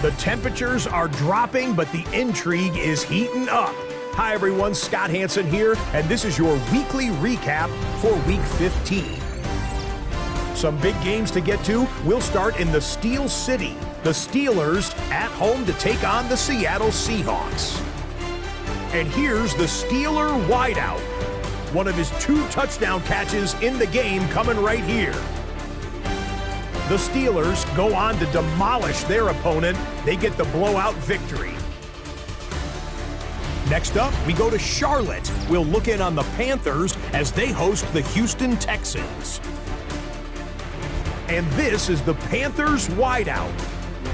The temperatures are dropping, but the intrigue is heating up. Hi everyone, Scott Hansen here, and this is your weekly recap for Week 15. Some big games to get to. We'll start in the Steel City. The Steelers at home to take on the Seattle Seahawks. And here's the Steeler wideout. One of his 2 touchdown catches in the game coming right here. The Steelers go on to demolish their opponent. They get the blowout victory. Next up, we go to Charlotte. We'll look in on the Panthers as they host the Houston Texans. And this is the Panthers wideout.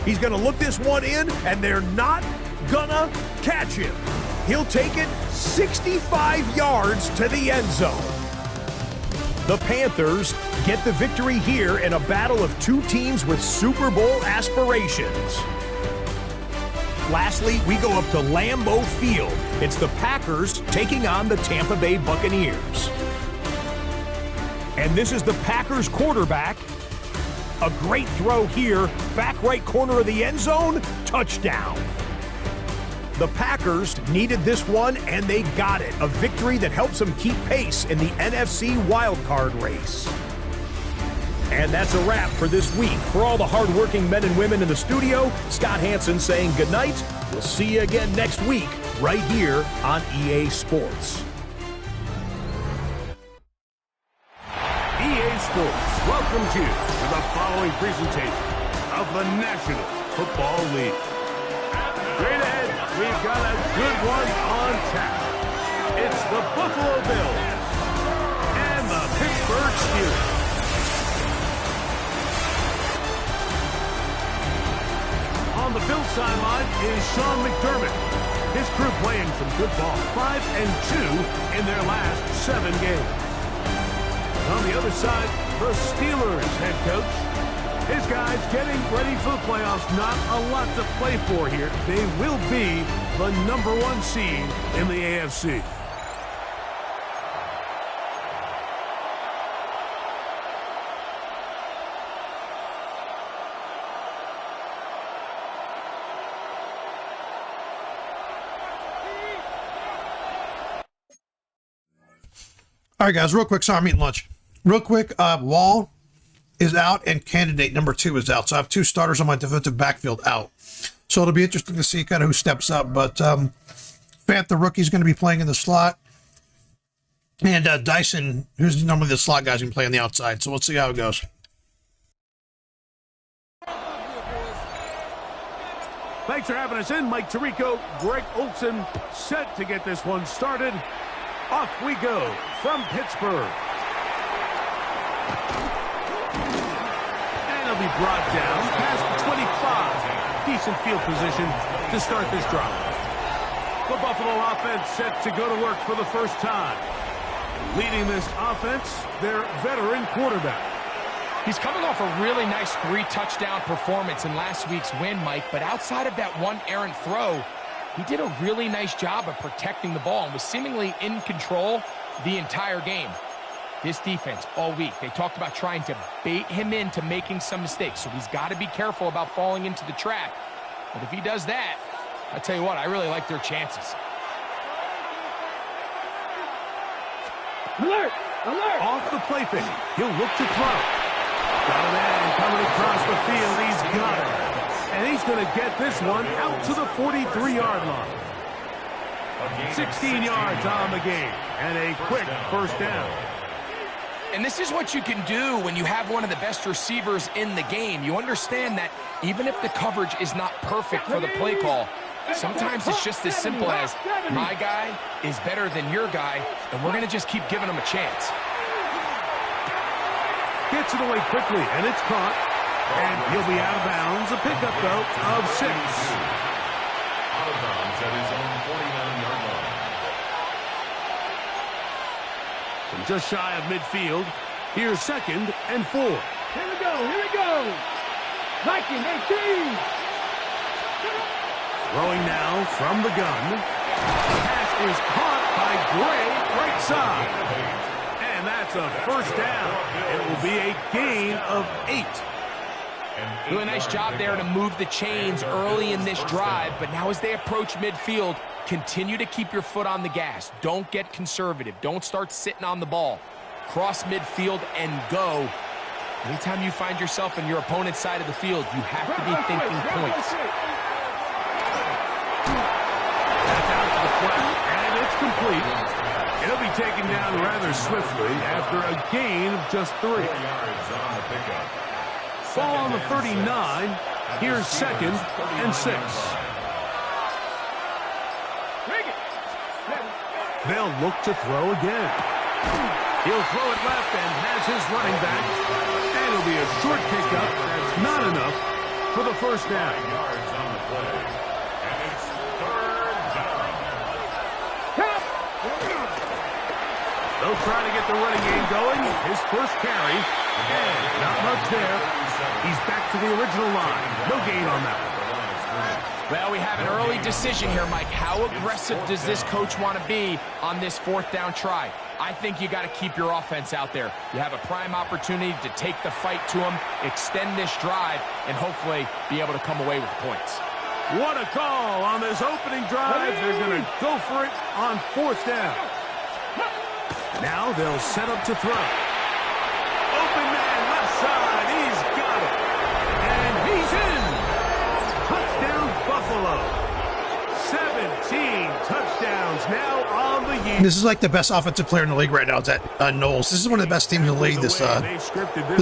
He's going to look this one in, and they're not gonna catch him. He'll take it 65 yards to the end zone. The Panthers get the victory here in a battle of 2 teams with Super Bowl aspirations. Lastly, we go up to Lambeau Field. It's the Packers taking on the Tampa Bay Buccaneers. And this is the Packers quarterback. A great throw here, back right corner of the end zone, touchdown. The Packers needed this one, and they got it. A victory that helps them keep pace in the NFC wildcard race. And that's a wrap for this week. For all the hardworking men and women in the studio, Scott Hansen saying goodnight. We'll see you again next week, right here on EA Sports. EA Sports welcomes you to the following presentation of the National Football League. Straight ahead, we've got a good one on tap. It's the Buffalo Bills and the Pittsburgh Steelers. On the Bills sideline is Sean McDermott. His crew playing some good ball, 5-2 in their last 7 games. On the other side, the Steelers head coach. His guys getting ready for the playoffs. Not a lot to play for here. They will be the #1 seed in the AFC. All right, guys, real quick. Sorry, I'm eating lunch. Real quick, Wall is out and candidate number 2 is out. So I have 2 starters on my defensive backfield out. So it'll be interesting to see kind of who steps up. But Fant, the rookie, is going to be playing in the slot. And Dyson, who's normally the slot guy, is going to play on the outside. So we'll see how it goes. Thanks for having us in. Mike Tirico, Greg Olson, set to get this one started. Off we go from Pittsburgh. And he'll be brought down past the 25. Decent field position to start this drive. The Buffalo offense set to go to work for the first time. Leading this offense, their veteran quarterback. He's coming off a really nice 3-touchdown performance in last week's win, Mike, but outside of that one errant throw, he did a really nice job of protecting the ball and was seemingly in control the entire game. This defense all week, they talked about trying to bait him into making some mistakes, so he's got to be careful about falling into the trap. But if he does that, I tell you what, I really like their chances. Alert! Alert! Off the play fake, he'll look to throw. Got a man coming across the field, he's got it. And he's going to get this one out to the 43-yard line. 16 yards on the game, and a quick first down. And this is what you can do when you have one of the best receivers in the game. You understand that even if the coverage is not perfect for the play call, sometimes it's just as simple as my guy is better than your guy, and we're going to just keep giving him a chance. Gets it away quickly, and it's caught. And he'll be out of bounds. A pickup, though, of 6. Out of bounds at his own 49-yard line. From just shy of midfield, here's 2nd and 4. Here we go, here we go. Viking 18. Throwing now from the gun. The pass is caught by Gray, right side. And that's a first down. It will be a gain of 8. Really nice job there to move the chains early in this drive, but now as they approach midfield, continue to keep your foot on the gas. Don't get conservative. Don't start sitting on the ball. Cross midfield and go. Anytime you find yourself on your opponent's side of the field, you have to be thinking points. That's out to the flat, and it's complete. It'll be taken down rather swiftly after a gain of just 3. 4 yards on the pickup. Ball on the 39. Here's 2nd and 6. They'll look to throw again. He'll throw it left and has his running back. And it'll be a short pickup. That's not enough for the first down. Yards on the play. And it's 3rd down. They'll try to get the running game going. His first carry. And not much there. He's back to the original line. No gain on that one. Well, we have an early decision here, Mike. How aggressive does this coach want to be on this 4th down try? I think you got to keep your offense out there. You have a prime opportunity to take the fight to them, extend this drive, and hopefully be able to come away with points. What a call on this opening drive. They're going to go for it on 4th down. Now they'll set up to throw. Open man, left side. He's got it. And he's in. Touchdown, Buffalo. 17 touchdowns now on the year. This is like the best offensive player in the league right now. It's at Knowles. This is one of the best teams in the league. This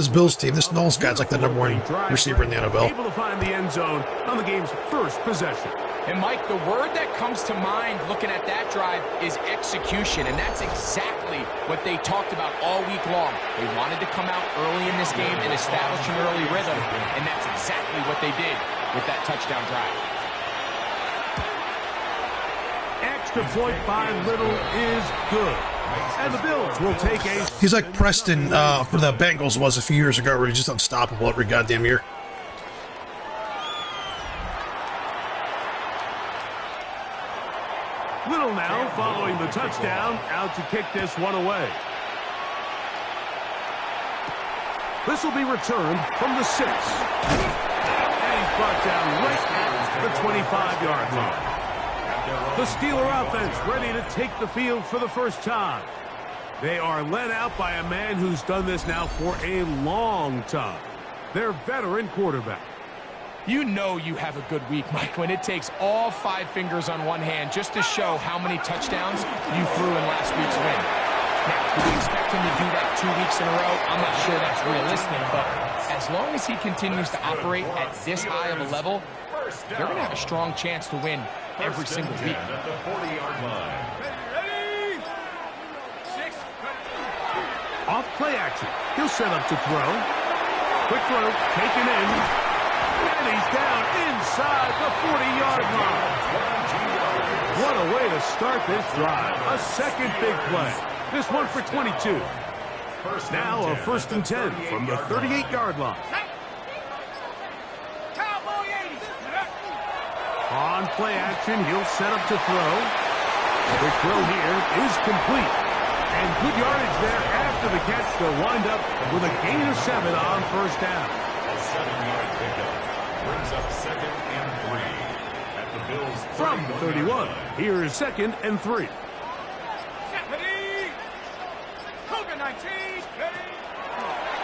Bills team. This Knowles guy's like the #1 receiver in the NFL. Able to find the end zone on the game's first possession. And, Mike, the word that comes to mind looking at that drive is execution, and that's exactly what they talked about all week long. They wanted to come out early in this game and establish an early rhythm, and that's exactly what they did with that touchdown drive. Extra point by Little is good. And the Bills will take a... He's like Preston for the Bengals was a few years ago, where he's just unstoppable every goddamn year. Little now following the touchdown, out to kick this one away. This will be returned from the 6. And he's brought down right at the 25-yard line. The Steeler offense ready to take the field for the first time. They are led out by a man who's done this now for a long time. Their veteran quarterback. You know you have a good week, Mike, when it takes all 5 fingers on one hand just to show how many touchdowns you threw in last week's win. Now, do we expect him to do that 2 weeks in a row? I'm not sure that's realistic, but as long as he continues to operate at this high of a level, they're going to have a strong chance to win every single week. At the 40-yard line. Off play action. He'll set up to throw. Quick throw, taken in. And he's down inside the 40-yard line. What a way to start this drive. A second big play. This one for 22. Now a 1st and 10 from the 38-yard line. On play action, he'll set up to throw. The throw here is complete. And good yardage there after the catch. They'll wind up with a gain of 7 on 1st down. A 7-yard pickup brings up 2nd and 3 at the Bills' From the 31, here is 2nd and 3.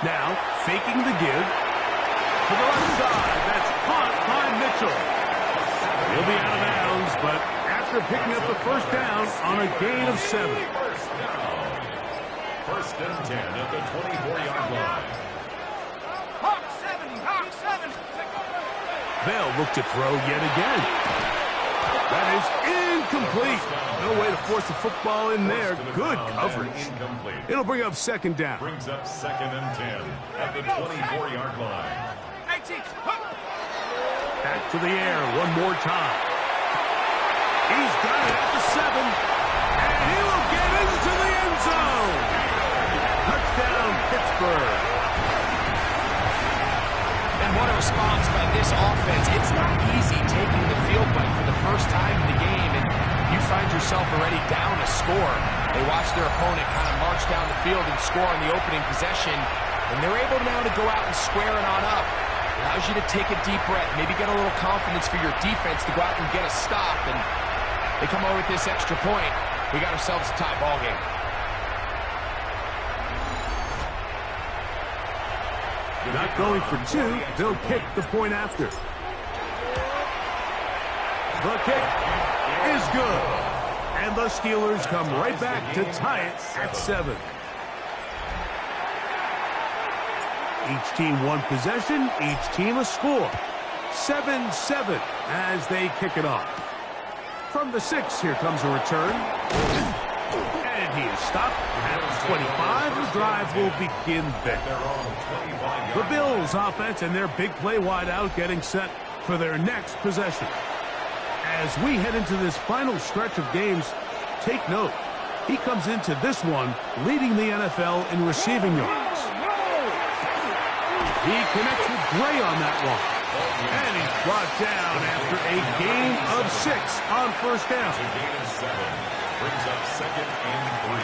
Now, faking the give. To the left side, that's caught by Mitchell. He'll be out of bounds, but after picking up the 1st down on a gain of 7. 1st and 10 at the 24-yard line. They'll look to throw yet again. That is incomplete. No way to force the football in there. Good coverage. It'll bring up 2nd down. Brings up 2nd and 10 at the 24-yard line. Back to the air one more time. He's got it at the 7. And he will get into the end zone. Touchdown, Pittsburgh. And what a response by this offense. It's not easy taking the field, Mike, for the first time in the game, and you find yourself already down a score. They watch their opponent kind of march down the field and score on the opening possession, and they're able now to go out and square it on up. Allows you to take a deep breath, maybe get a little confidence for your defense to go out and get a stop, and they come over with this extra point. We got ourselves a tie ball game. Not going for two, they'll kick the point after. The kick is good. And the Steelers come right back to tie it at 7. Each team one possession, each team a score. 7-7 as they kick it off. From the 6, here comes a return. And he is stopped at the 25. The drive will begin there. The Bills offense and their big play wide out getting set for their next possession. As we head into this final stretch of games, take note. He comes into this one leading the NFL in receiving yards. He connects with Gray on that one. And he's brought down after a gain of 6 on first down. A gain of 7 brings up 2nd and 3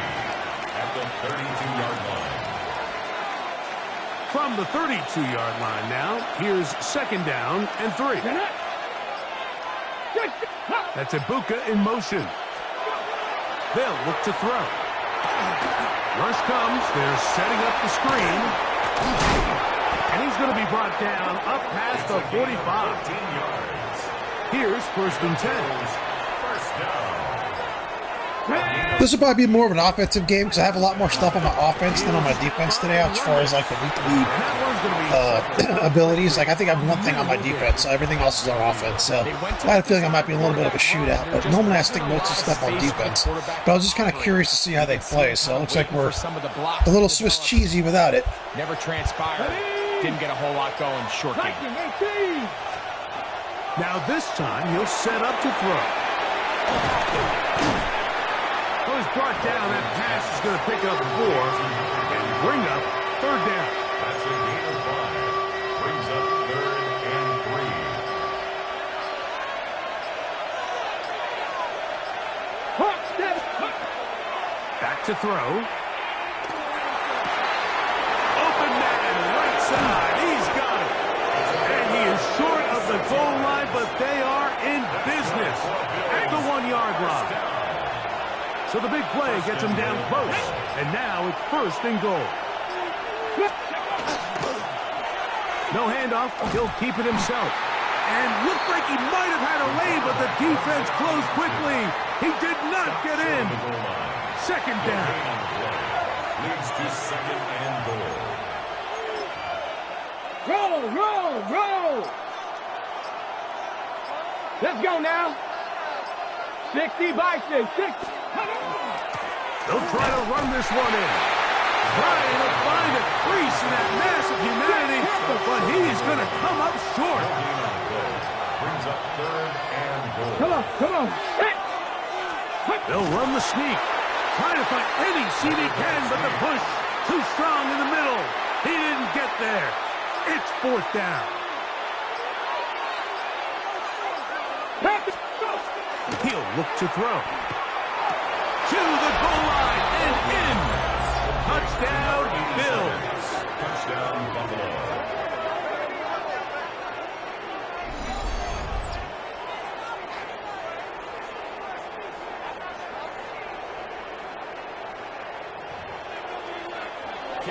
at the 32-yard line. From the 32-yard line now, here's 2nd down and 3. That's Ibuka in motion. They'll look to throw. Rush comes. They're setting up the screen. And he's going to be brought down up past the 45. 15 yards. Here's 1st and 10. First down. This will probably be more of an offensive game because I have a lot more stuff on my offense than on my defense today as far as like the weekly abilities. Like I think I have one thing on my defense, so everything else is on offense. So I had a feeling I might be a little bit of a shootout, but normally I stick most of the stuff on defense. But I was just kind of curious to see how they play, so it looks like we're a little Swiss cheesy without it. Never transpired. Didn't get a whole lot going. Short game. Now this time he'll set up to throw. Well, he's brought down. That pass is going to pick up 4 and bring up 3rd down. That's a gain of 5. Brings up 3rd and 3. Back to throw. Open man, right side. He's got it. And he is short of the goal line, but they are in business at the 1-yard line. So the big play gets him down close. And now it's 1st and goal. No handoff. He'll keep it himself. And looked like he might have had a lane, but the defense closed quickly. He did not get in. 2nd down. Leads to 2nd and goal. Roll! Let's go now. 60 Bison, 60. They'll try to run this one in. Trying to find a crease in that mass of humanity, but he's going to come up short. Brings up 3rd and goal. Come on. They'll run the sneak. Trying to find any seam he can, but the push too strong in the middle. He didn't get there. It's 4th down. He'll look to throw. To the goal line and in. Touchdown, Bills. Touchdown, Buffalo.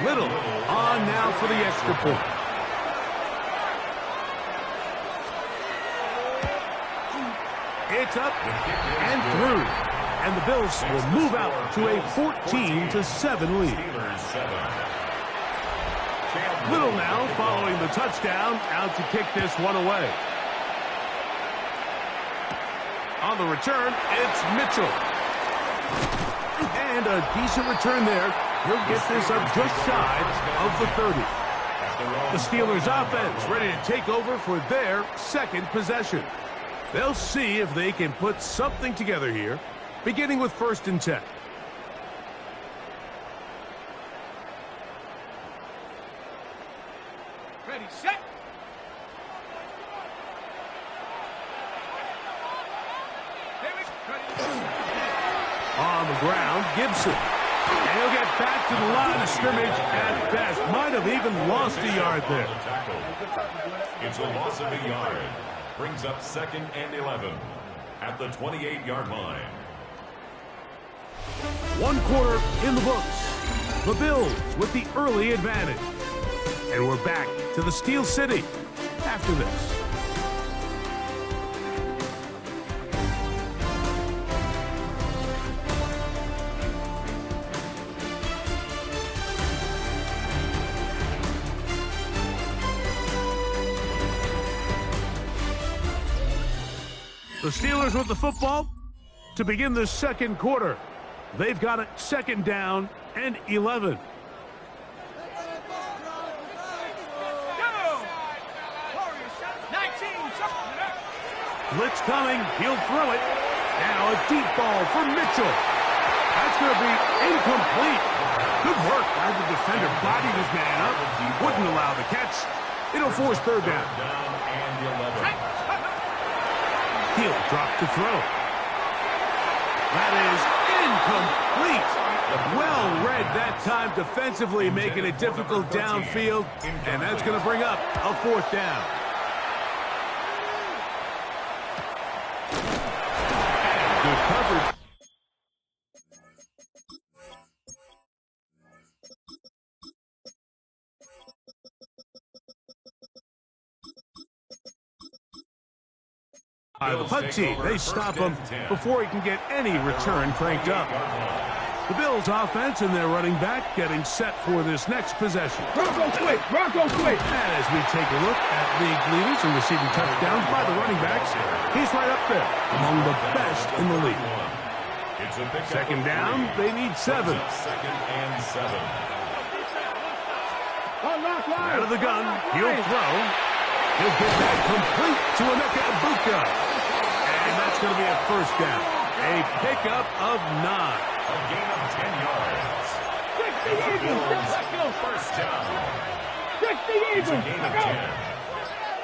Little on now for the extra point. It's up and through. And the Bills will move out to a 14-7 lead. Little now following the touchdown, out to kick this one away. On the return, it's Mitchell. And a decent return there. He'll get this up just shy of the 30. The Steelers offense ready to take over for their 2nd possession. They'll see if they can put something together here, beginning with 1st and 10. Ready, set. On the ground, Gibson. And he'll get back to the line of scrimmage at best. Might have even lost a yard there. It's a loss of a yard. Brings up 2nd and 11 at the 28-yard line. 1 quarter in the books. The Bills with the early advantage. And we're back to the Steel City after this. The Steelers with the football to begin the 2nd quarter. They've got it 2nd down and 11. Blitz coming. He'll throw it. Now a deep ball for Mitchell. That's going to be incomplete. Good work by the defender. Bodied his man up. Wouldn't allow the catch. It'll force 3rd down. He'll drop to throw. That is incomplete. Well read that time defensively, making it difficult downfield. And that's going to bring up a 4th down. Good coverage. The punt team, they stop him before he can get any return cranked up. The Bills offense and their running back getting set for this next possession. Bronco quick! Bronco quick! And as we take a look at league leaders and receiving touchdowns by the running backs, he's right up there among the best in the league. 2nd down, they need 7. 2nd and 7. Out of the gun, he'll throw. He'll get that complete to Emeka Egbuka. And that's going to be a 1st down. A pickup of 9. A gain of 10 yards. First down. It's a gain of 10.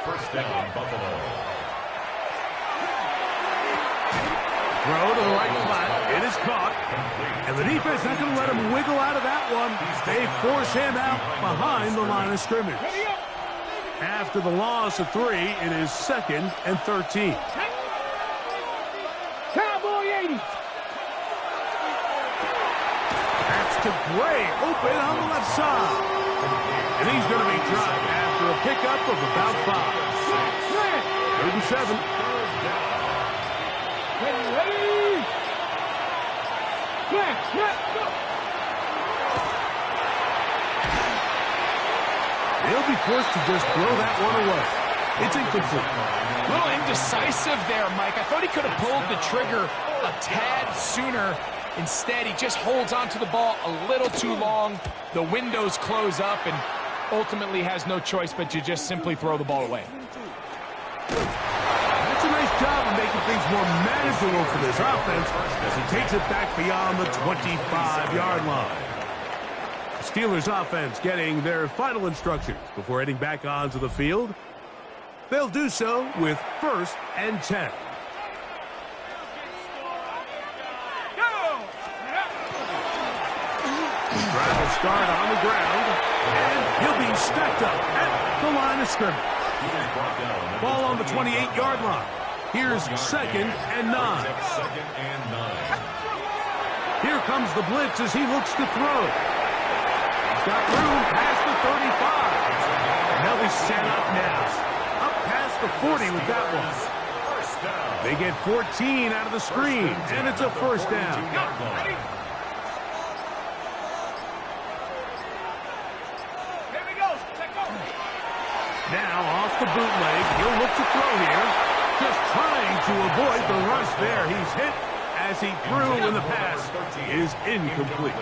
1st down, Buffalo. Throw to the right flat. It is caught. And the defense not going to let him wiggle out of that one. They force him out behind the line of scrimmage. After the loss of 3, it is 2nd and 13. Cowboy 80! That's to Gray, open on the left side. And he's going to be dropped after a pickup of about 5. 3rd and 7. Ready! Go! He'll be forced to just throw that one away. It's incomplete. A little indecisive there, Mike. I thought he could have pulled the trigger a tad sooner. Instead, he just holds onto the ball a little too long. The windows close up and ultimately has no choice but to just simply throw the ball away. That's a nice job of making things more manageable for this offense as he takes it back beyond the 25-yard line. Steelers offense getting their final instructions before heading back onto the field. They'll do so with 1st and 10. Drive will start on the ground, and he'll be stacked up at the line of scrimmage. Ball on the 28-yard line. Here's 2nd and 9. 2nd and 9. Here comes the blitz as he looks to throw. Got room past the 35. And they'll be set up now. Up past the 40 with that one. They get 14 out of the screen, and it's a 1st down. Now off the bootleg. He'll look to throw here. Just trying to avoid the rush there. He's hit as he threw, and the pass is incomplete.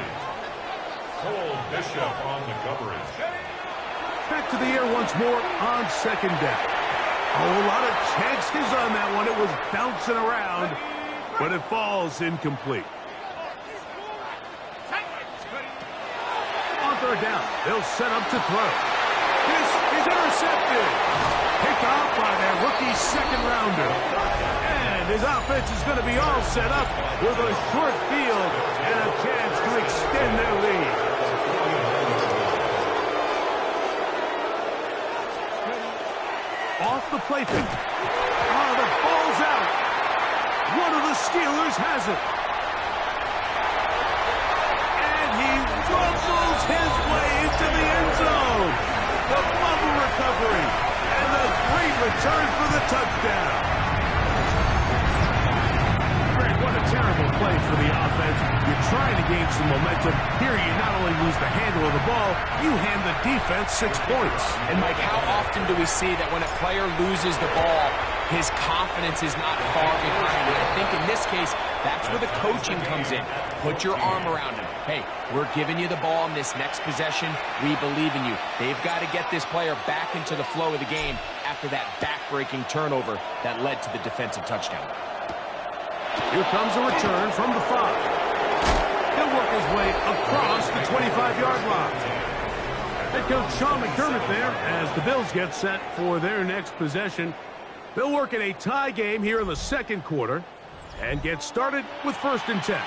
Cole Bishop on the coverage. Back to the air once more on 2nd down. A whole lot of chances on that one. It was bouncing around, but it falls incomplete. On 3rd down, they'll set up to throw. This is intercepted. Picked off by their rookie 2nd rounder. And his offense is going to be all set up with a short field and a chance to extend their lead. Off the plaything. Oh, the ball's out. One of the Steelers has it. And he rumbles his way into the end zone. The bubble recovery. And a great return for the touchdown. Greg, what a terrible play for the offense. You're trying to gain some momentum. Here you not only lose the handle of the ball, you hand the defense 6 points. And Mike, how often do we see that when a player loses the ball, his confidence is not far behind? And I think in this case, that's where the coaching comes in. Put your arm around him. Hey, we're giving you the ball in this next possession. We believe in you. They've got to get this player back into the flow of the game after that back-breaking turnover that led to the defensive touchdown. Here comes a return from the 5. He'll work his way across the 25-yard line. Head coach Sean McDermott there as the Bills get set for their next possession. They'll work in a tie game here in the second quarter and get started with 1st and 10.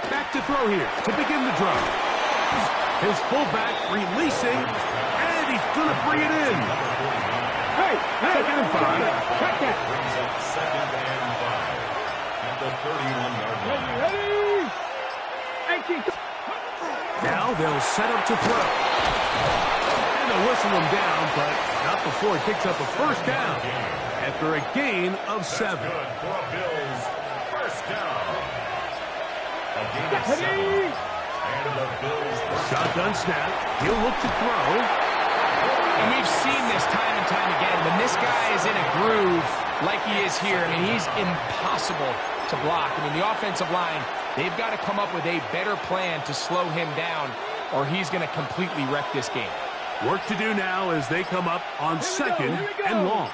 Back to throw here to begin the drive. His fullback releasing, and he's going to bring it in. Hey, 2nd and 5. check that. Brings up 2nd and 5 at the 31-yard line. Ready? 18. Now they'll set up to throw. And they'll whistle him down, but not before he picks up a 1st down after a gain of 7. Good for a Bills 1st down. A gain of 7. Ready? And the Bills Shotgun snap. He'll look to throw. And we've seen this time and time again. When this guy is in a groove like he is here, I mean, he's impossible to block. I mean, the offensive line, they've got to come up with a better plan to slow him down, or he's going to completely wreck this game. Work to do now as they come up on 2nd and long.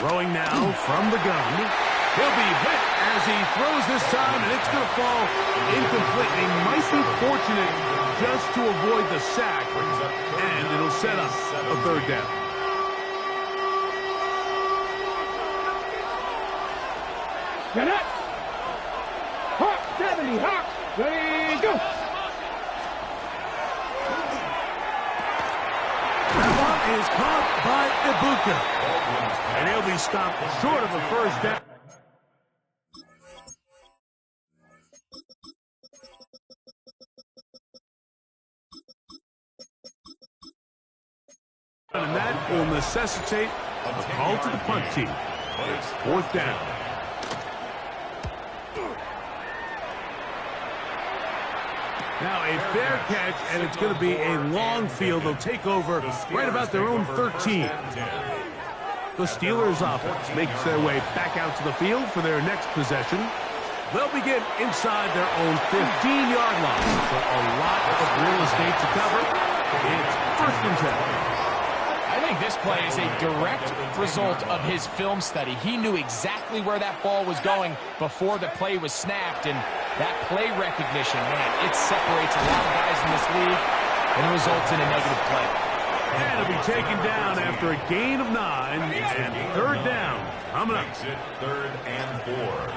Throwing now from the gun. He'll be hit as he throws this time, and it's going to fall incomplete. He might be fortunate just to avoid the sack, and it'll set up a 3rd down. Get it. Hawk 70. Hawk. Ready, go. That one is caught by Ibuka, and he'll be stopped short of a 1st down. And that will necessitate a call to the punt team. It's 4th down. Now a fair catch, and it's going to be a long field. They'll take over right about their own 13. The Steelers offense makes their way back out to the field for their next possession. They'll begin inside their own 15-yard line. So a lot of real estate to cover. It's 1st and 10. I think this play is a direct result of his film study. He knew exactly where that ball was going before the play was snapped, and that play recognition, man, it separates a lot of guys in this league and results in a negative play. And it'll be taken down after a gain of 9, and 3rd down. Coming up. makes it 3rd and 4.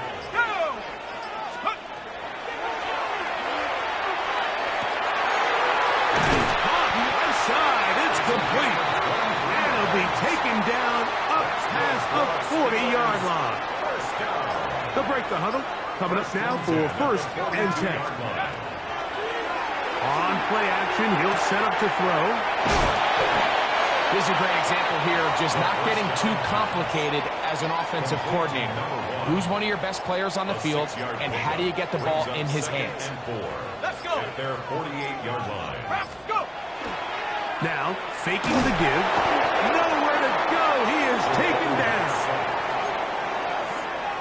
Complete. And it'll be taken down up past the 40-yard line. They'll break the huddle. Coming up now for 1st and 10. On play action, he'll set up to throw. This is a great example here of just not getting too complicated as an offensive coordinator. Who's one of your best players on the field, and how do you get the ball in his hands? Let's go. At their 48-yard line. Let's go. Now, faking the give. Nowhere to go. He is taken down.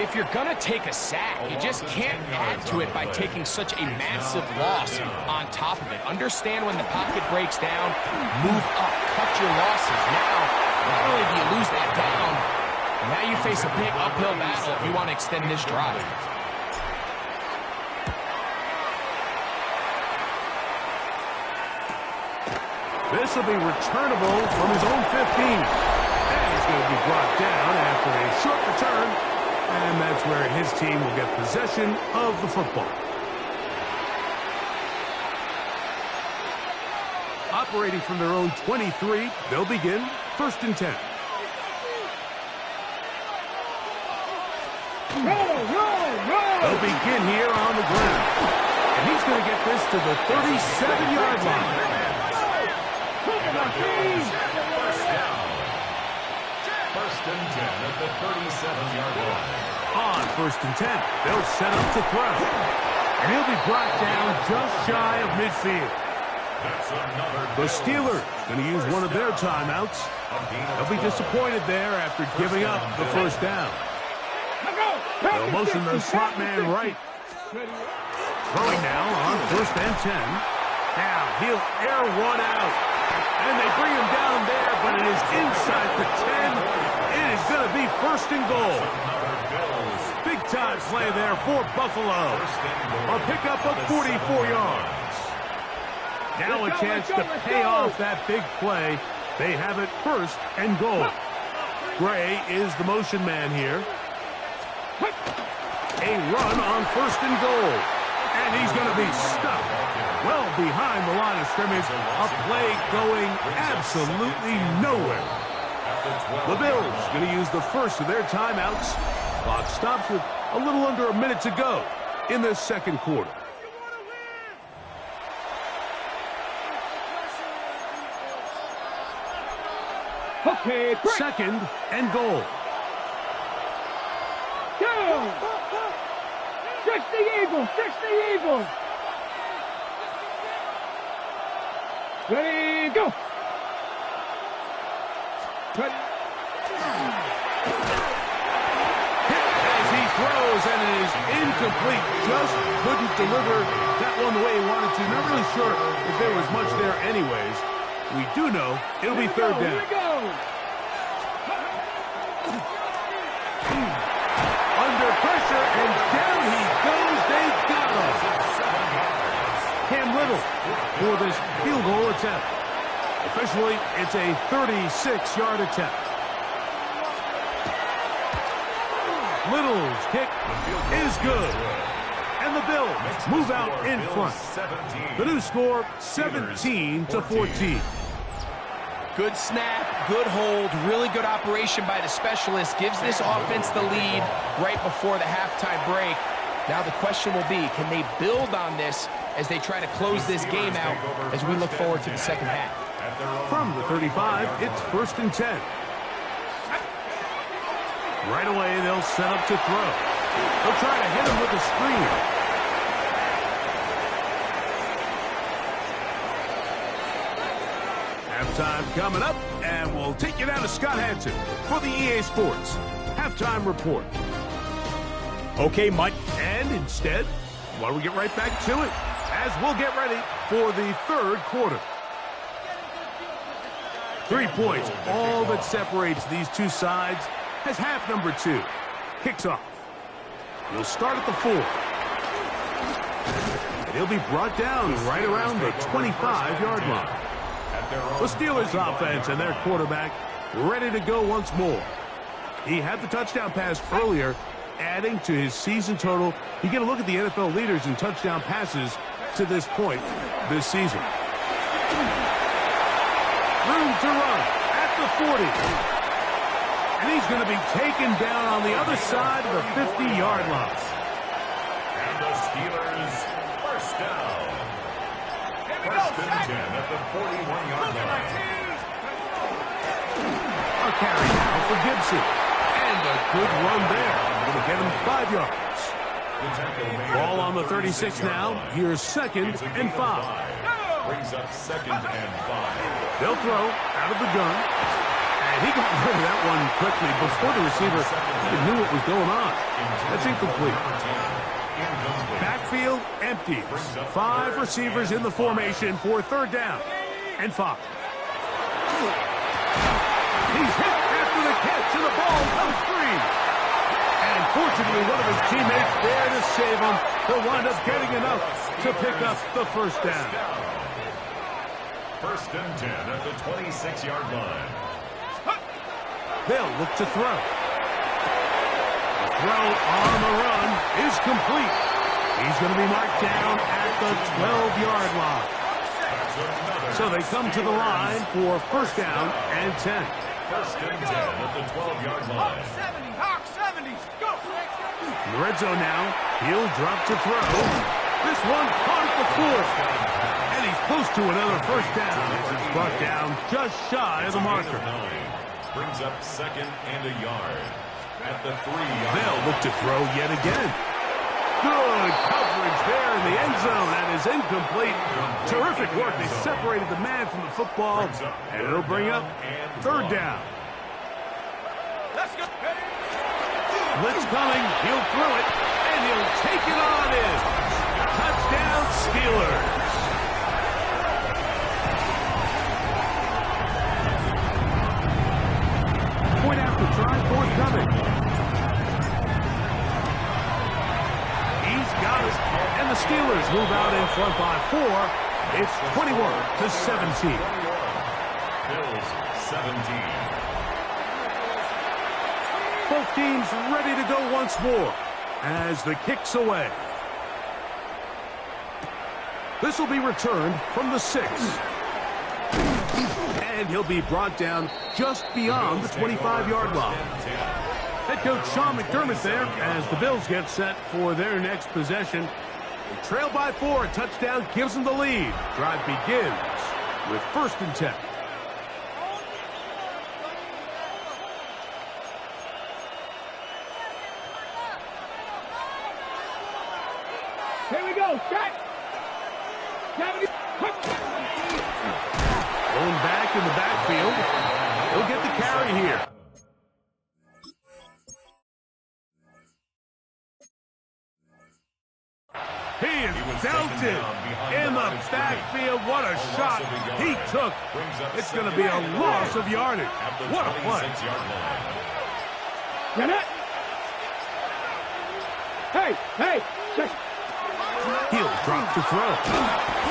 If you're going to take a sack, you just can't add to it by taking such a massive loss on top of it. Understand when the pocket breaks down, move up, cut your losses. Now, not only do you lose that down, now you face a big uphill battle if you want to extend this drive. This will be returnable from his own 15. And he's going to be brought down after a short return. And that's where his team will get possession of the football. Operating from their own 23, they'll begin 1st and 10. They'll begin here on the ground. And he's going to get this to the 37-yard line. First and 10 at the 37-yard line. On 1st and 10, they'll set up to throw. And he'll be brought down just shy of midfield. The Steelers going to use one of their timeouts. They'll be disappointed there after giving up the first down. They'll motion the slot man right. Throwing now on 1st and 10. Now he'll air one out. And they bring him down there, but it is inside the 10. It is going to be 1st and goal. Big time play there for Buffalo. A pickup of 44 yards. Now a chance to pay off that big play. They have it 1st and goal. Gray is the motion man here. A run on 1st and goal. And he's going to be stuck well behind the line of scrimmage. A play going absolutely nowhere. The Bills going to use the first of their timeouts. Clock stops with a little under a minute to go in this second quarter. Okay, break. 2nd and goal. Go! Fix the Eagles! Fix the Eagles! Ready, go! Ready. As he throws, and it is incomplete. Just couldn't deliver that one the way he wanted to. Not really sure if there was much there anyways. We do know it'll be 3rd down. Here we go! Under pressure, and down he goes. They got him. Cam Little for this field goal attempt. Officially, it's a 36-yard attempt. Little's kick is good. And the Bills move out in front. The new score, 17-14. Good snap, good hold, really good operation by the specialist. Gives this offense the lead right before the halftime break. Now the question will be, can they build on this as they try to close this game out as we look forward to the second half? From the 35, it's 1st and 10. Right away, they'll set up to throw. They'll try to hit him with a screen. Halftime coming up, and we'll take you down to Scott Hansen for the EA Sports Halftime Report. Okay, Mike. And instead, why don't we get right back to it as we'll get ready for the 3rd quarter. 3 points, all that separates these two sides as half number 2 kicks off. He'll start at the 4. And he'll be brought down right around the 25-yard line. The Steelers offense and their quarterback ready to go once more. He had the touchdown pass earlier, adding to his season total. You get a look at the NFL leaders in touchdown passes to this point this season. Room to run at the 40. And he's going to be taken down on the other side of the 50-yard line. And the Steelers first down. 1st and 10 at the 41-yard line. A carry now for Gibson. And a good run there. Going to get him 5 yards. Ball on the 36 now. Here's 2nd and 5. Brings up 2nd and 5. They'll throw out of the gun. And he got rid of that one quickly before the receiver even knew what was going on. That's incomplete. Backfield empty. 5 receivers in the formation for 3rd down and 5. He's hit after the catch, and the ball comes free. And fortunately, one of his teammates there to save him. He'll wind up getting enough to pick up the 1st down. First and 10 at the 26-yard line. They'll look to throw. The throw on the run is complete. He's going to be marked down at the 12-yard line. So they come to the line for first down and 10. First and 10 at the 12-yard line. Hawk 70s, go! In the red zone now, he'll drop to throw. This one caught at the 4. And he's close to another first down. It's brought down just shy of the marker. Brings up second and a yard. At the 3-yard. They'll look to throw yet again. Good coverage there in the end zone. That is incomplete. Terrific work. They separated the man from the football. And it'll bring up third down. Let's go! Blitz coming. He'll throw it. And he'll take it on in. Touchdown, Steelers. Point after try, forthcoming. He's got it. And the Steelers move out in front by 4. It's 21-17. Bills 17. Both teams ready to go once more as the kick's away. This will be returned from the 6. And he'll be brought down just beyond the 25-yard line. Head coach Sean McDermott there as the Bills get set for their next possession. They trail by 4. A touchdown gives them the lead. Drive begins with first and 10. Here we go, set! Going back in the backfield. He'll get the carry here. He is belted in the backfield. What a shot he took. It's going to be a loss of yardage. What a play. Get it! Hey, check. He'll drop to throw.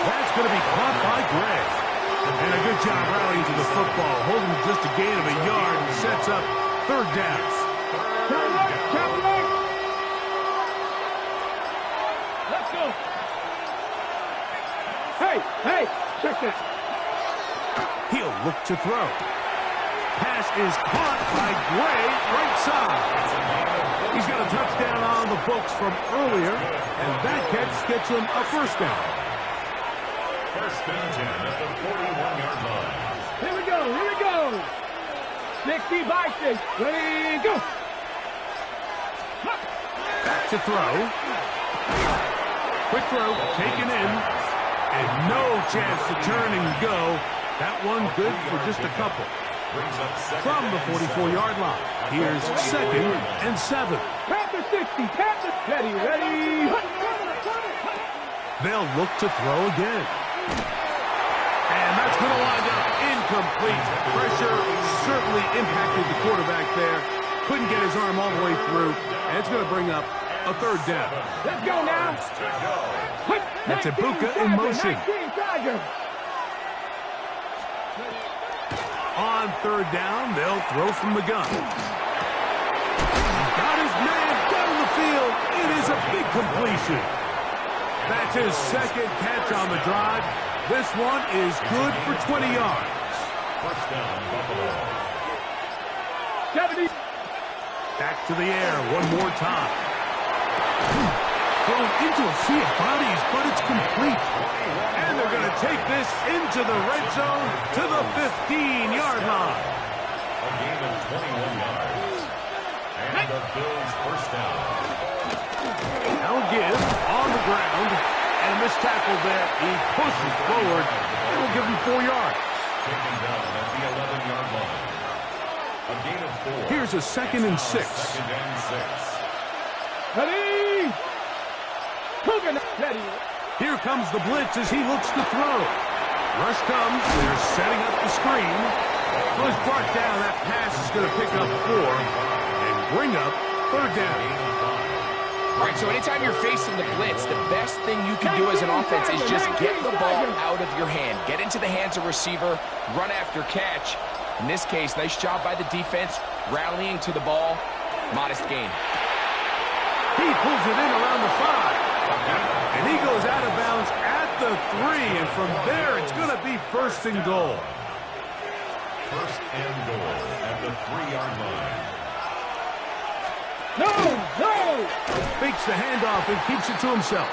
That's going to be caught by Gray. And a good job rallying to the football, holding just a gain of a yard and sets up third down. Cadillac! Let's go! Hey, check that. He'll look to throw. Pass is caught by Gray, right side. He's got a touchdown on the books from earlier, and that catch gets him a first down. First and 10 at the 41-yard line. Here we go. 60 by 6. Ready, go. Back to throw. Quick throw, taken in, and no chance to turn and go. That one good for just a couple. From the 44-yard line, here's second and 7. Tap the 60, tap the Teddy, ready. They'll look to throw again. And that's going to wind up incomplete. Pressure certainly impacted the quarterback there. Couldn't get his arm all the way through. And it's going to bring up a third down. Let's go now. That's Ibuka in motion. On third down, they'll throw from the gun. He's got his man down the field. It is a big completion. That's his second catch on the drive. This one is good for 20 yards. First down, Buffalo. 70. Back to the air one more time. Thrown into a sea of bodies, but it's complete. And they're going to take this into the red zone to the 15-yard line. A gain of 21 yards. And the Bills first down. Now give on the ground. And this tackle there, he pushes forward. It'll give him 4 yards. Taken down at the 11-yard line. A gain of 4. Here's a second and 6. Second and 6. Ready. Ready. Here comes the blitz as he looks to throw. Rush comes. They're setting up the screen. So he's brought down. That pass is going to pick up 4 and bring up third down. All right, so anytime you're facing the blitz, the best thing you can do as an offense is just get the ball out of your hand. Get into the hands of receiver, run after catch. In this case, nice job by the defense, rallying to the ball. Modest gain. He pulls it in around the 5. And he goes out of bounds at the 3. And from there, it's going to be first and goal. First and goal at the 3-yard line. No! No! Fakes the handoff and keeps it to himself.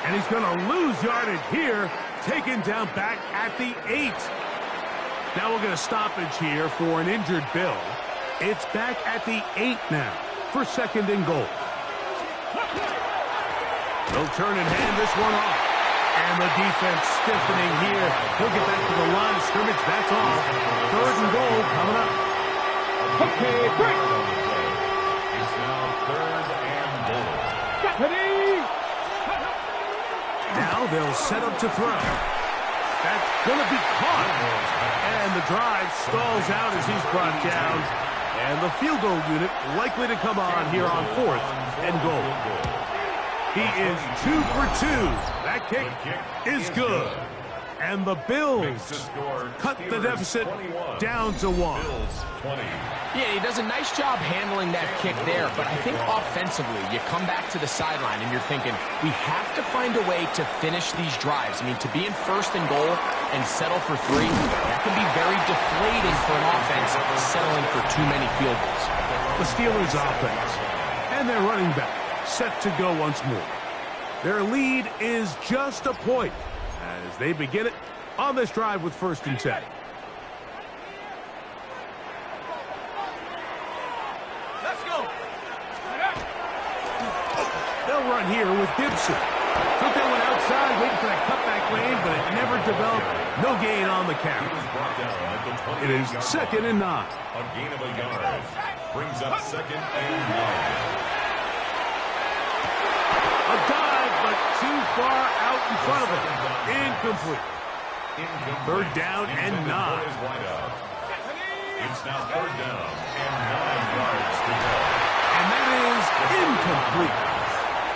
And he's going to lose yardage here, taken down back at the 8. Now we're going to stoppage here for an injured Bill. It's back at the 8 now for second and goal. They'll turn and hand this one off. And the defense stiffening here. He'll get back to the line of scrimmage. That's all. Third and goal coming up. Okay, break! It's now third and goal. Stephanie! Now they'll set up to throw. That's going to be caught. And the drive stalls out as he's brought down. And the field goal unit likely to come on here on fourth and goal. He is 2 for 2. That kick is good. And the Bills cut the deficit down to 1. Yeah, he does a nice job handling that kick there, but I think offensively, you come back to the sideline and you're thinking, we have to find a way to finish these drives. I mean, to be in first and goal and settle for 3, that can be very deflating for an offense settling for too many field goals. The Steelers offense and their running back set to go once more. Their lead is just a point as they begin it on this drive with first and 10. Let's go! They'll run here with Gibson. Took that one outside, waiting for that cutback lane, but it never developed. No gain on the carry. It is second and 9. A gain of a yard. Brings up second and 9. A dive, but too far out in front of him. Incomplete. Third down and 9. It's now third down and 9 yards to go. And that is incomplete.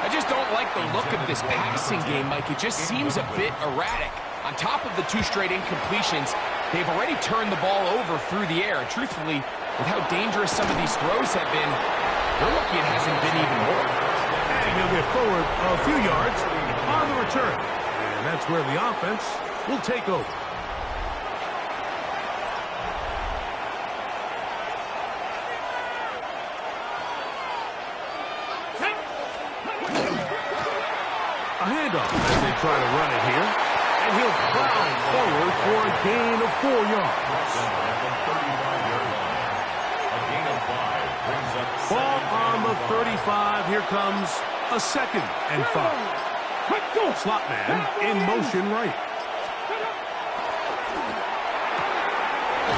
I just don't like the look of this passing game, Mike. It just seems a bit erratic. On top of the 2 straight incompletions, they've already turned the ball over through the air. And truthfully, with how dangerous some of these throws have been, they're lucky it hasn't been even more. And he'll get forward a few yards on the return. And that's where the offense will take over. A handoff as they try to run it here. And he'll plow forward for a gain of 4 yards. Ball on the 35. Here comes a second and 5. Slot man in motion right.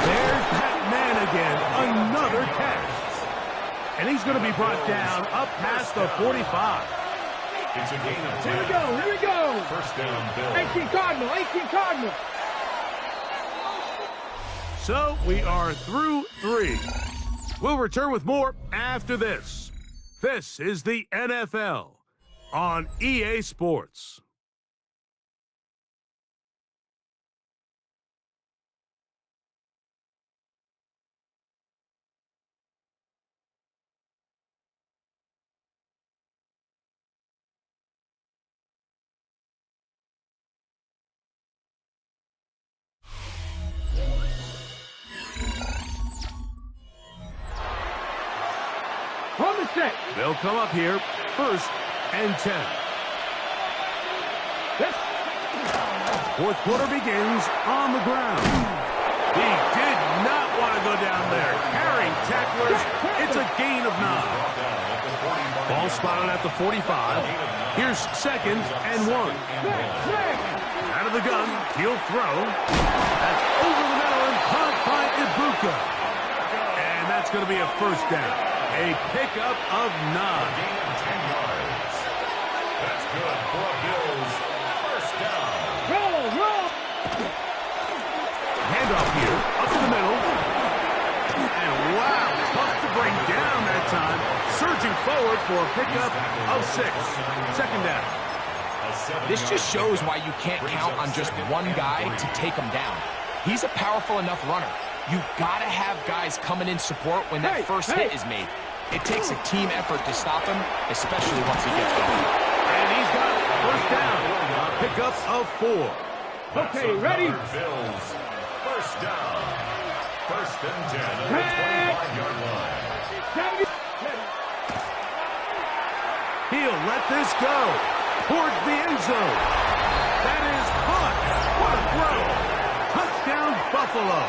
There's that man again. Another catch. And he's going to be brought down up past the 45. It's a gain of 10. Here we go, here we go. First down, Bill. 18 Cardinal, 18 Cardinal. So we are through 3. We'll return with more after this. This is the NFL on EA Sports. On the set. They'll come up here, first and 10. Yes. Fourth quarter begins on the ground. He did not want to go down there. Carrying tacklers, it's a gain of 9. Ball spotted at the 45. Here's second and 1. Out of the gun, he'll throw. That's over the middle and caught by Ibuka. And that's going to be a first down. A pickup of 9. Gain of 10 yards. That's good for a Bills first down. Roll. Handoff here, up to the middle. And wow, tough to bring down that time. Search Surging forward for a pickup of 6. Second down. This just shows why you can't count on just one guy to take him down. He's a powerful enough runner. You gotta have guys coming in support when that first hit is made. It takes a team effort to stop him, especially once he gets going. And he's got first down. A pickup of 4. Okay, ready? Bills. First down. First and 10 at the 25-yard line. He'll let this go towards the end zone. That is caught. What a throw. Touchdown, Buffalo.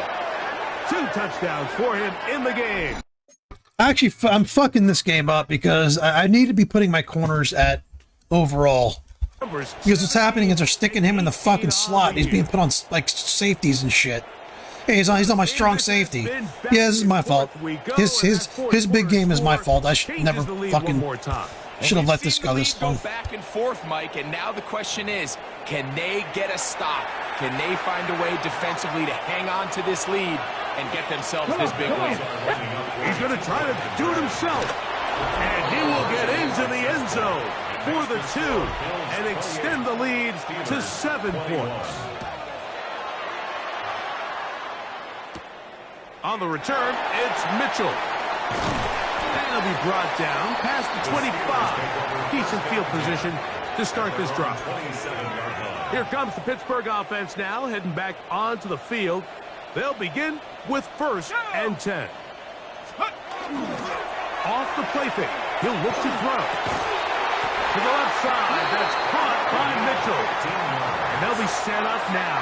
2 touchdowns for him in the game. Actually, I'm fucking this game up because I need to be putting my corners at overall. Because what's happening is they're sticking him in the fucking slot. He's being put on like safeties and shit. Hey, he's not my strong safety. Yeah, this is my fault. His big game is my fault. I should never fucking should have let this go this long. Back and forth, Mike, and now the question is, can they get a stop? Can they find a way defensively to hang on to this lead and get themselves this big win? He's going to try to do it himself. And he will get into the end zone for the 2 and extend the lead to 7 points. On the return, it's Mitchell. And he'll be brought down past the 25. Decent field position to start this drive. Here comes the Pittsburgh offense now, heading back onto the field. They'll begin with first and 10. Off the play fake. He'll look to throw. To the left side. That's caught by Mitchell. And they'll be set up now.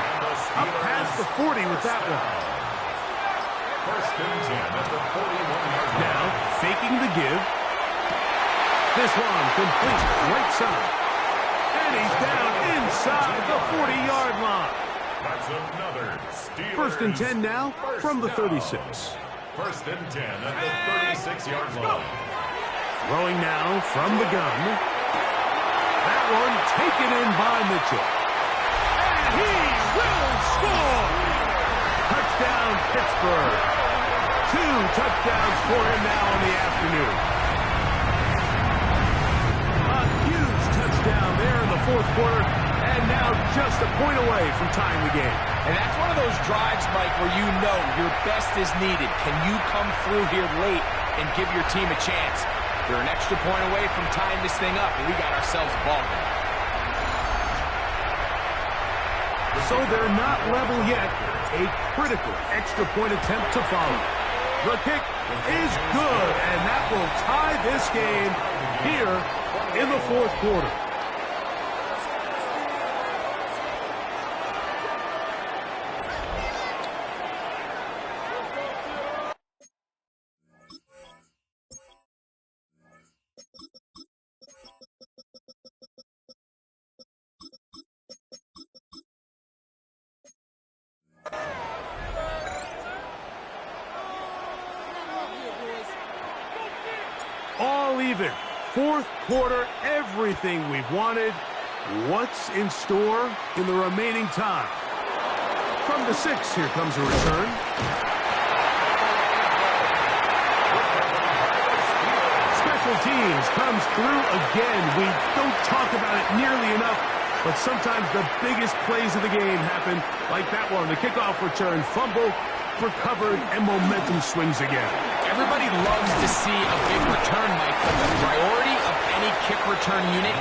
Up past the 40 with that one. First and 10 at the 41-yard line. Now, faking the give. This one complete right side. And he's down inside the 40-yard line. That's another Steelers. First and 10 now from the 36. First and 10 at the 36-yard line. Throwing now from the gun. That one taken in by Mitchell. And he will score! Touchdown, Pittsburgh. 2 touchdowns for him now in the afternoon. A huge touchdown there in the fourth quarter, and now just a point away from tying the game. And that's one of those drives, Mike, where you know your best is needed. Can you come through here late and give your team a chance? They're an extra point away from tying this thing up, and we got ourselves a ball game. So they're not level yet. A critical extra point attempt to follow. The kick is good, and that will tie this game here in the fourth quarter. All even. Fourth quarter, everything we've wanted. What's in store in the remaining time? From the 6, here comes a return. Special teams comes through again. We don't talk about it nearly enough, but sometimes the biggest plays of the game happen, like that one. The kickoff return, fumble, recovered, and momentum swings again. Everybody loves to see a big return, Mike, but the priority of any kick return unit,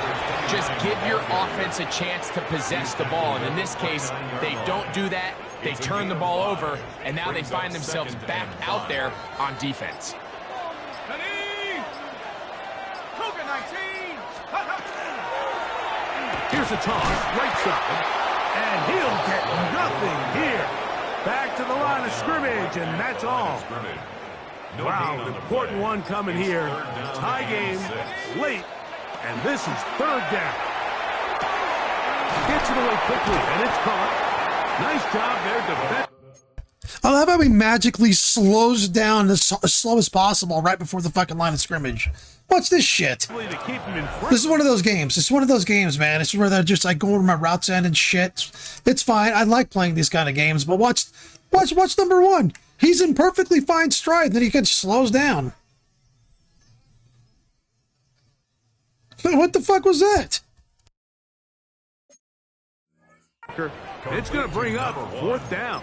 just give your offense a chance to possess the ball. And in this case, they don't do that. They turn the ball over, and now they find themselves back out there on defense. Here's a toss, right side, and he'll get nothing here. Back to the line of scrimmage, and that's all. Wow, an important one coming here. Tie game, late, and this is third down. Gets it away quickly, and it's caught. Nice job there, defense. I love how he magically slows down as slow as possible right before the fucking line of scrimmage. What's this shit? This is one of those games. It's one of those games, man. It's where they're just like going where my routes end and shit. It's fine. I like playing these kind of games, but watch number 1. He's in perfectly fine stride, then he gets slows down. What the fuck was that? It's going to bring up 4th down.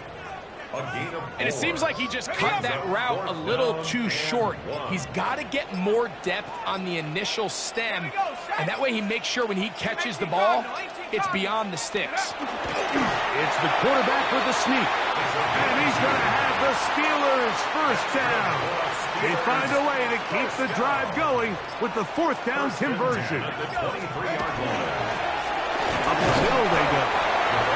And it seems like he just cut that route a little too short. He's got to get more depth on the initial stem, and that way he makes sure when he catches the ball, it's beyond the sticks. It's the quarterback with the sneak, and he's going to have the Steelers 1st down. They find a way to keep the drive going with the 4th down conversion. Up the middle they go.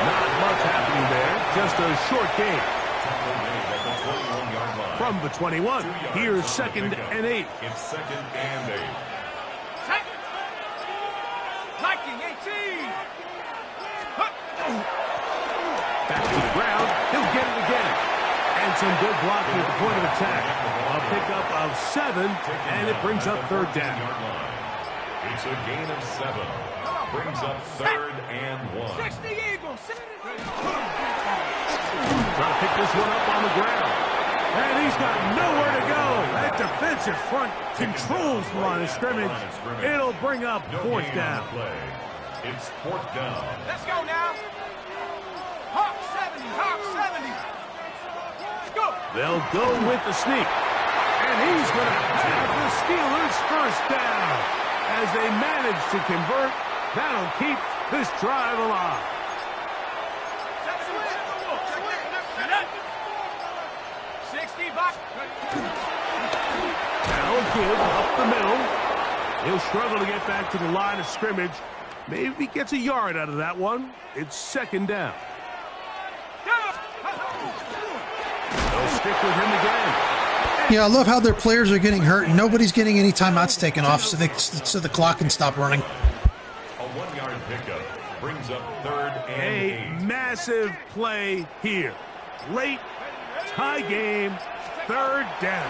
Not much happening there, just a short game. From the 21, here's 2nd and 8. It's 2nd and 8. Liking 18. Back to the ground, he'll get it again. And some good blocking at the point of attack. A pickup of 7, and it brings up 3rd down. It's a gain of 7. Brings up 3rd and 1. 60 Eagles. Trying to pick this one up on the ground. And he's got nowhere to go. That defensive front controls the line of scrimmage. It'll bring up 4th down. It's 4th down. Let's go now. Hawk 70. Hawk 70. Go. They'll go with the sneak. And he's going to have the Steelers 1st down. As they manage to convert, that'll keep this drive alive. 60 back. Now a give up the middle. He'll struggle to get back to the line of scrimmage. Maybe he gets a yard out of that one. It's 2nd down. They'll stick with him again. Yeah, I love how their players are getting hurt and nobody's getting any timeouts taken off so the clock can stop running. A 1-yard pickup brings up 3rd and 8. Massive play here. Late, tie game, 3rd down.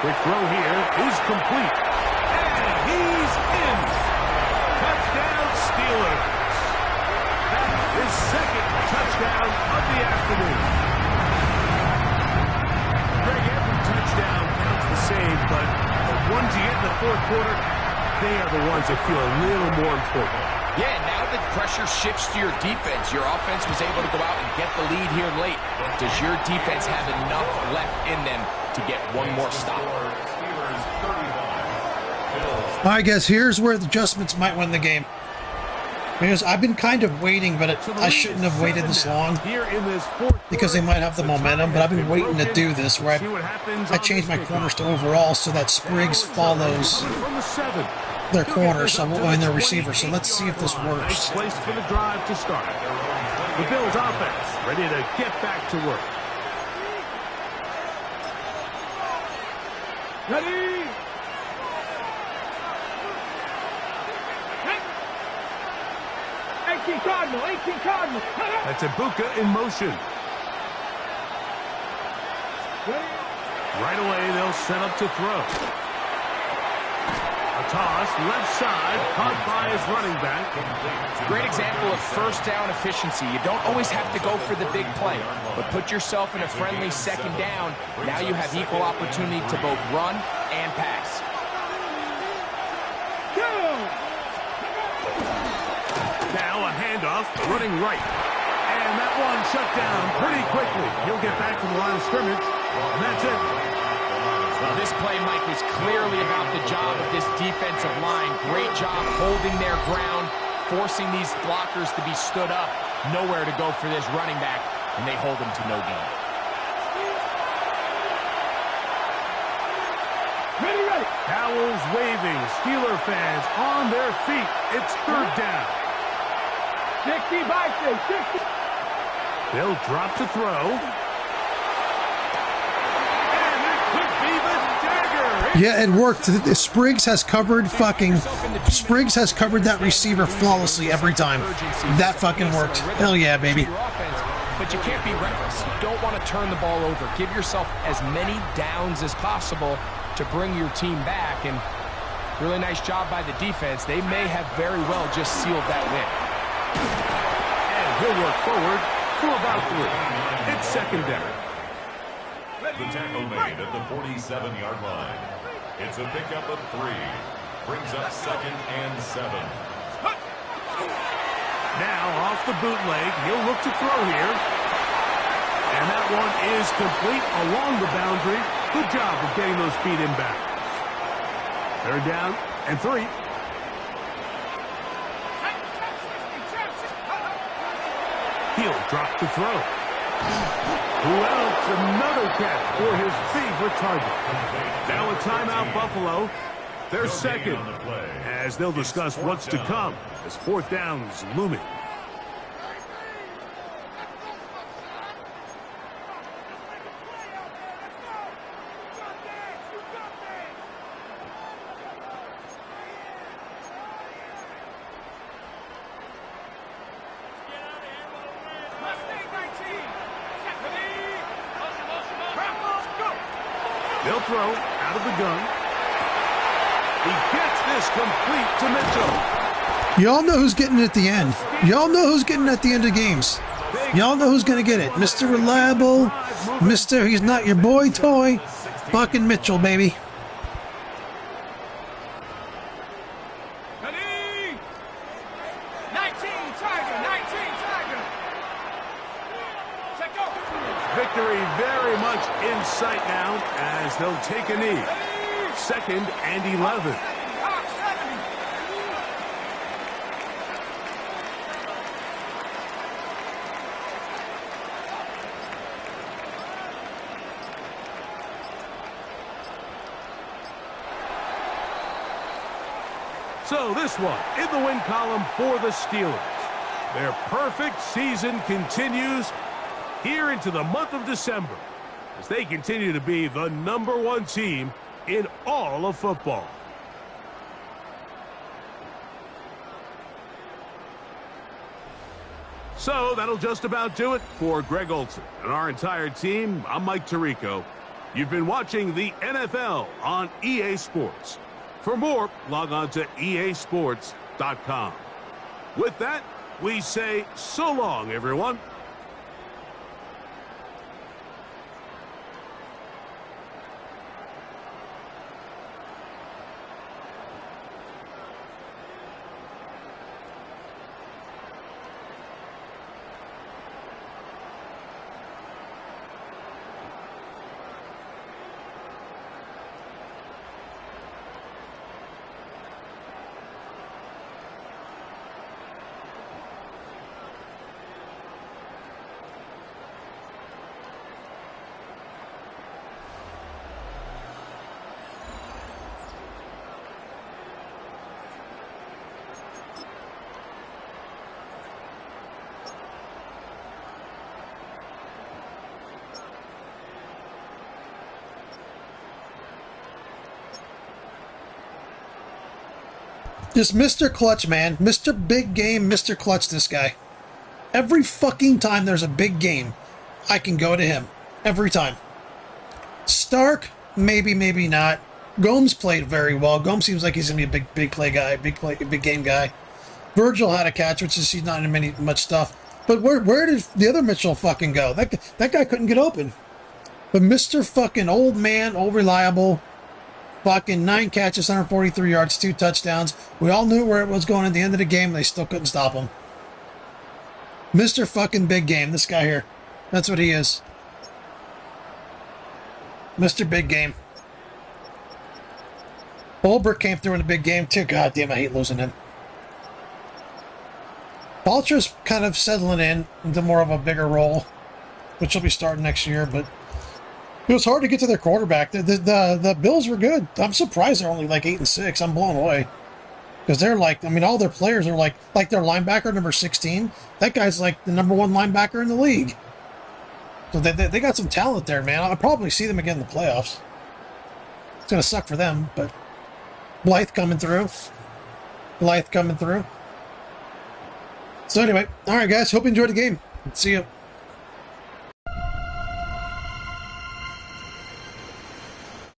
Quick throw here is complete. And he's in. Touchdown Steelers. That's his 2nd touchdown of the afternoon. Greg, every touchdown counts the same, but the ones you get in the 4th quarter, they are the ones that feel a little more important. Yeah, now the pressure shifts to your defense. Your offense was able to go out and get the lead here late. Does your defense have enough left in them to get one more stop? All right, guys, here's where the adjustments might win the game. Because I've been kind of waiting, but I shouldn't have waited this long because they might have the momentum, but I've been waiting to do this where I changed my corners to overall so that Spriggs follows their corner, so and their receiver. So let's see if this works. Place for the drive to start. The Bills offense ready to get back to work. Ready. 18 Cardinal. 18 Cardinal. That's Ibuka in motion. Right away, they'll set up to throw. A toss, left side, caught by his running back. Great example of 1st down efficiency. You don't always have to go for the big play, but put yourself in a friendly 2nd down. Now you have equal opportunity to both run and pass. Now a handoff, running right. And that one shut down pretty quickly. He'll get back to the line of scrimmage, and that's it. Well, this play, Mike, was clearly about the job of this defensive line. Great job holding their ground, forcing these blockers to be stood up. Nowhere to go for this running back, and they hold him to no gain. Ready. Towels waving, Steeler fans on their feet. It's 3rd down. 60 by 60. They'll drop to throw. And it could be the dagger. Yeah, it worked. Spriggs has covered that receiver flawlessly every time. That fucking worked. Hell yeah, baby. But you can't be reckless. You don't want to turn the ball over. Give yourself as many downs as possible to bring your team back. And really nice job by the defense. They may have very well just sealed that win. And he'll work forward to about 3. It's 2nd down. The tackle made at the 47-yard line. It's a pickup of 3. Brings up 2nd and 7. Now off the bootleg, he'll look to throw here. And that one is complete along the boundary. Good job of getting those feet in bounds. 3rd down and 3. He'll drop to throw. Who else? Another catch for his favorite target. Now a timeout, Buffalo. They're second, as they'll discuss what's to come as 4th down is looming. They'll throw out of the gun. He gets this complete to Mitchell. Y'all know who's getting it at the end. Y'all know who's getting it at the end of games. Y'all know who's going to get it. Mr. Reliable, Mr. He's not your boy toy, fucking Mitchell, baby. Victory very much in sight now as they'll take a knee. 2nd and 11. So this one in the win column for the Steelers. Their perfect season continues here into the month of December as they continue to be the #1 team in all of football. So that'll just about do it for Greg Olson and our entire team. I'm Mike Tirico. You've been watching the NFL on EA Sports. For more, log on to easports.com. With that, we say so long, everyone. Just Mr. Clutch, man. Mr. Big Game, Mr. Clutch, this guy. Every fucking time there's a big game, I can go to him. Every time. Stark, maybe, maybe not. Gomes played very well. Gomes seems like he's going to be a big play guy, big game guy. Virgil had a catch, which is he's not in much stuff. But where did the other Mitchell fucking go? That guy couldn't get open. But Mr. fucking old man, old reliable, fucking 9 catches, 143 yards, 2 touchdowns. We all knew where it was going at the end of the game, and they still couldn't stop him. Mr. fucking Big Game, this guy here. That's what he is. Mr. Big Game. Olberg came through in a big game, too. God damn, I hate losing him. Balcher's kind of settling in into more of a bigger role, which will be starting next year, but it was hard to get to their quarterback. The Bills were good. I'm surprised they're only like 8-6. I'm blown away. Because they're like, I mean, all their players are like their linebacker, number 16. That guy's like the #1 linebacker in the league. So they got some talent there, man. I'll probably see them again in the playoffs. It's going to suck for them, but Blythe coming through. So anyway, all right, guys. Hope you enjoyed the game. See you.